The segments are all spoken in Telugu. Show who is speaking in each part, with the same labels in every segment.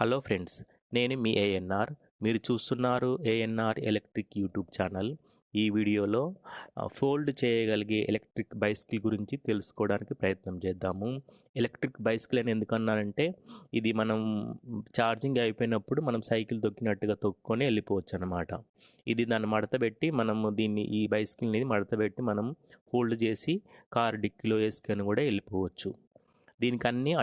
Speaker 1: హలో ఫ్రెండ్స్, నేను మీ ఏఎన్ఆర్. మీరు చూస్తున్నారు ఏఎన్ఆర్ ఎలక్ట్రిక్ యూట్యూబ్ ఛానల్. ఈ వీడియోలో ఫోల్డ్ చేయగలిగే ఎలక్ట్రిక్ బైసికిల్ గురించి తెలుసుకోవడానికి ప్రయత్నం చేద్దాము. ఎలక్ట్రిక్ బైసికిల్ అని ఎందుకన్నానంటే, ఇది మనం ఛార్జింగ్ అయిపోయినప్పుడు మనం సైకిల్ తొక్కినట్టుగా తొక్కుకొని వెళ్ళిపోవచ్చు అనమాట. ఇది దాన్ని మడతపెట్టి మనము ఈ బైసికిల్ని మడతపెట్టి మనం ఫోల్డ్ చేసి కార్ డిక్కీలో వేసుకొని కూడా వెళ్ళిపోవచ్చు. దీనికి అన్నీ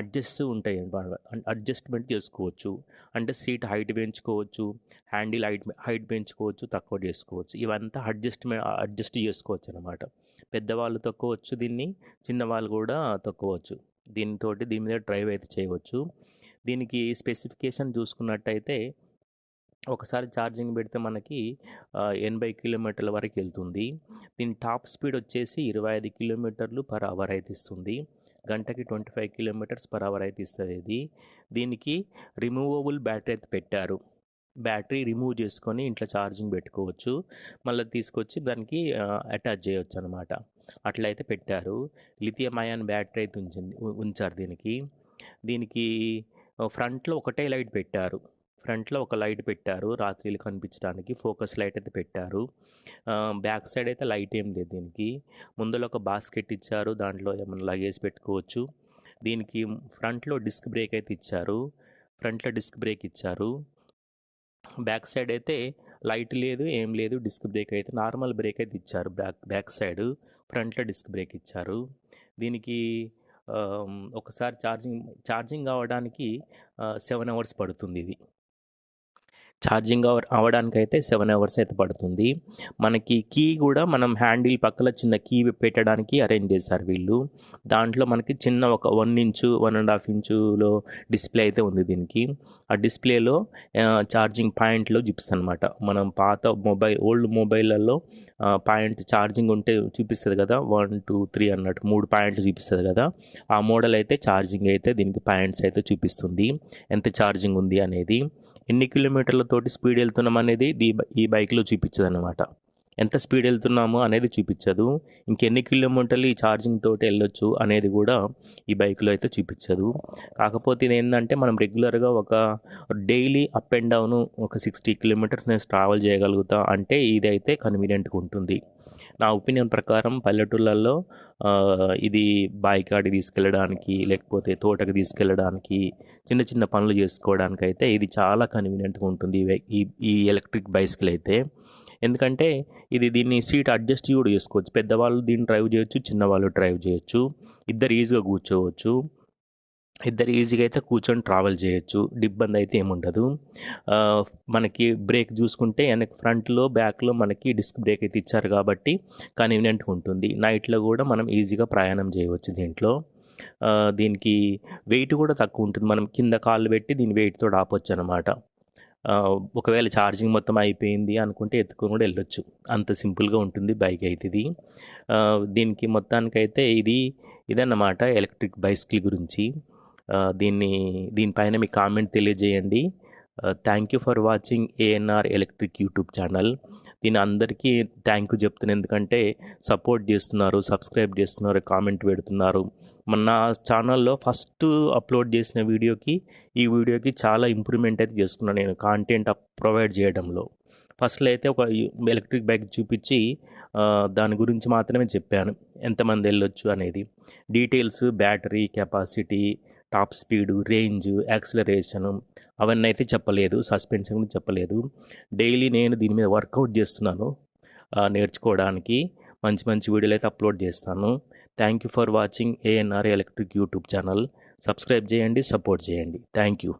Speaker 1: ఉంటాయి బాగా. అడ్జస్ట్మెంట్ చేసుకోవచ్చు. అంటే సీట్ హైట్ పెంచుకోవచ్చు, హ్యాండిల్ హైట్ పెంచుకోవచ్చు, తక్కువ చేసుకోవచ్చు. ఇవంతా అడ్జస్ట్ చేసుకోవచ్చు అనమాట. పెద్దవాళ్ళు తొక్కవచ్చు దీన్ని, చిన్నవాళ్ళు కూడా తొక్కవచ్చు. దీని మీద డ్రైవ్ అయితే చేయవచ్చు. దీనికి స్పెసిఫికేషన్ చూసుకున్నట్టయితే, ఒకసారి ఛార్జింగ్ పెడితే మనకి 80 కిలోమీటర్ల వరకు వెళ్తుంది. దీని టాప్ స్పీడ్ వచ్చేసి 25 కిలోమీటర్లు పర్ అవర్ అయితే ఇస్తుంది. గంటకి 25 కిలోమీటర్స్ పర్ అవర్ అయితే ఇస్తుంది ఇది. దీనికి రిమూవబుల్ బ్యాటరీ అయితే పెట్టారు. బ్యాటరీ రిమూవ్ చేసుకొని ఇంట్లో ఛార్జింగ్ పెట్టుకోవచ్చు, మళ్ళీ తీసుకొచ్చి దానికి అటాచ్ చేయవచ్చు అనమాట. అట్లయితే పెట్టారు. లిథియం అయాన్ బ్యాటరీ అయితే ఉంచారు దీనికి ఫ్రంట్లో ఒకటే లైట్ పెట్టారు. ఫ్రంట్లో ఒక లైట్ పెట్టారు, రాత్రిలు కనిపించడానికి ఫోకస్ లైట్ అయితే పెట్టారు. బ్యాక్ సైడ్ అయితే లైట్ ఏం లేదు దీనికి. ముందర ఒక బాస్కెట్ ఇచ్చారు, దాంట్లో ఏమైనా లగేజ్ పెట్టుకోవచ్చు. దీనికి ఫ్రంట్లో డిస్క్ బ్రేక్ అయితే ఇచ్చారు. ఫ్రంట్లో డిస్క్ బ్రేక్ ఇచ్చారు. బ్యాక్ సైడ్ అయితే లైట్ లేదు, ఏం లేదు. డిస్క్ బ్రేక్ అయితే నార్మల్ బ్రేక్ అయితే ఇచ్చారు. బ్యాక్ సైడ్ ఫ్రంట్లో డిస్క్ బ్రేక్ ఇచ్చారు. దీనికి ఒకసారి ఛార్జింగ్ అవ్వడానికి 7 అవర్స్ పడుతుంది. ఇది ఛార్జింగ్ అవ్వడానికి అయితే 7 అవర్స్ అయితే పడుతుంది. మనకి కీ కూడా మనం హ్యాండిల్ పక్కల చిన్న కీ పెట్టడానికి అరేంజ్ చేశారు వీళ్ళు. దాంట్లో మనకి చిన్న ఒక 1 ఇంచు 1.5 ఇంచులో డిస్ప్లే అయితే ఉంది దీనికి. ఆ డిస్ప్లేలో ఛార్జింగ్ పాయింట్లో చూపిస్తుంది అనమాట. మనం పాత ఓల్డ్ మొబైల్లలో పాయింట్ ఛార్జింగ్ ఉంటే చూపిస్తుంది కదా, 1 2 3 అన్నట్టు 3 పాయింట్లు చూపిస్తుంది కదా. ఆ మోడల్ అయితే ఛార్జింగ్ అయితే దీనికి పాయింట్స్ అయితే చూపిస్తుంది, ఎంత ఛార్జింగ్ ఉంది అనేది. ఎన్ని కిలోమీటర్లతోటి స్పీడ్ వెళ్తున్నాం అనేది ఈ బైక్లో చూపించదు అనమాట. ఎంత స్పీడ్ వెళ్తున్నామో అనేది చూపించదు. ఇంకెన్ని కిలోమీటర్లు ఈ ఛార్జింగ్ తోటి వెళ్ళొచ్చు అనేది కూడా ఈ బైక్లో అయితే చూపించదు. కాకపోతే ఇది ఏంటంటే, మనం రెగ్యులర్గా ఒక డైలీ అప్ అండ్ డౌన్ ఒక 60 కిలోమీటర్స్ నేను ట్రావెల్ చేయగలుగుతా అంటే ఇది అయితే కన్వీనియంట్గా ఉంటుంది. నా ఒపీనియన్ ప్రకారం పల్లెటూళ్ళల్లో ఇది బాయికాడికి తీసుకెళ్ళడానికి, లేకపోతే తోటకి తీసుకెళ్ళడానికి, చిన్న చిన్న పనులు చేసుకోవడానికి అయితే ఇది చాలా కన్వీనియంట్గా ఉంటుంది ఈ ఎలక్ట్రిక్ బైసికల్ అయితే. ఎందుకంటే దీన్ని సీట్ అడ్జస్ట్ కూడా చేసుకోవచ్చు. పెద్దవాళ్ళు దీన్ని డ్రైవ్ చేయొచ్చు, చిన్నవాళ్ళు డ్రైవ్ చేయొచ్చు. ఇద్దరు ఈజీగా కూర్చోవచ్చు. ఇద్దరు ఈజీగా అయితే కూర్చొని ట్రావెల్ చేయొచ్చు. ఇబ్బంది అయితే ఏముండదు. మనకి బ్రేక్ చూసుకుంటే వెనక ఫ్రంట్లో బ్యాక్లో మనకి డిస్క్ బ్రేక్ అయితే ఇచ్చారు కాబట్టి కన్వీనియంట్గా ఉంటుంది. నైట్లో కూడా మనం ఈజీగా ప్రయాణం చేయవచ్చు దీంట్లో. దీనికి వెయిట్ కూడా తక్కువ ఉంటుంది. మనం కింద కాళ్ళు పెట్టి దీని వెయిట్తో ఆపొచ్చు అనమాట. ఒకవేళ ఛార్జింగ్ మొత్తం అయిపోయింది అనుకుంటే ఎత్తుకొని కూడా వెళ్ళొచ్చు. అంత సింపుల్గా ఉంటుంది బైక్ అయితే ఇది. దీనికి మొత్తానికైతే ఇదన్నమాట ఎలక్ట్రిక్ బైసికిల్ గురించి. దీనిపైన మీ కామెంట్ తెలియజేయండి. Thank you for watching ANR electric YouTube channel. దీని అందరికీ థ్యాంక్ యూ చెప్తున్నాను, ఎందుకంటే సపోర్ట్ చేస్తున్నారు, సబ్స్క్రైబ్ చేస్తున్నారు, కామెంట్ పెడుతున్నారు. నా ఛానల్లో ఫస్ట్ అప్లోడ్ చేసిన ఈ వీడియోకి చాలా ఇంప్రూవ్మెంట్ అయితే చేస్తున్నాను నేను కాంటెంట్ ప్రొవైడ్ చేయడంలో. ఫస్ట్లో అయితే ఒక ఎలక్ట్రిక్ బైక్ చూపించి దాని గురించి మాత్రమే చెప్పాను, ఎంతమంది వెళ్ళొచ్చు అనేది. Details, battery capacity, top speed, range, acceleration అవన్నీ అయితే చెప్పలేదు. సస్పెన్షన్ కూడా చెప్పలేదు. డైలీ నేను దీని మీద వర్కౌట్ చేస్తున్నాను నేర్చుకోవడానికి. మంచి మంచి వీడియోలు అయితే అప్లోడ్ చేస్తాను. Thank you for watching ANR electric YouTube channel. Subscribe చేయండి, సపోర్ట్ చేయండి. Thank you.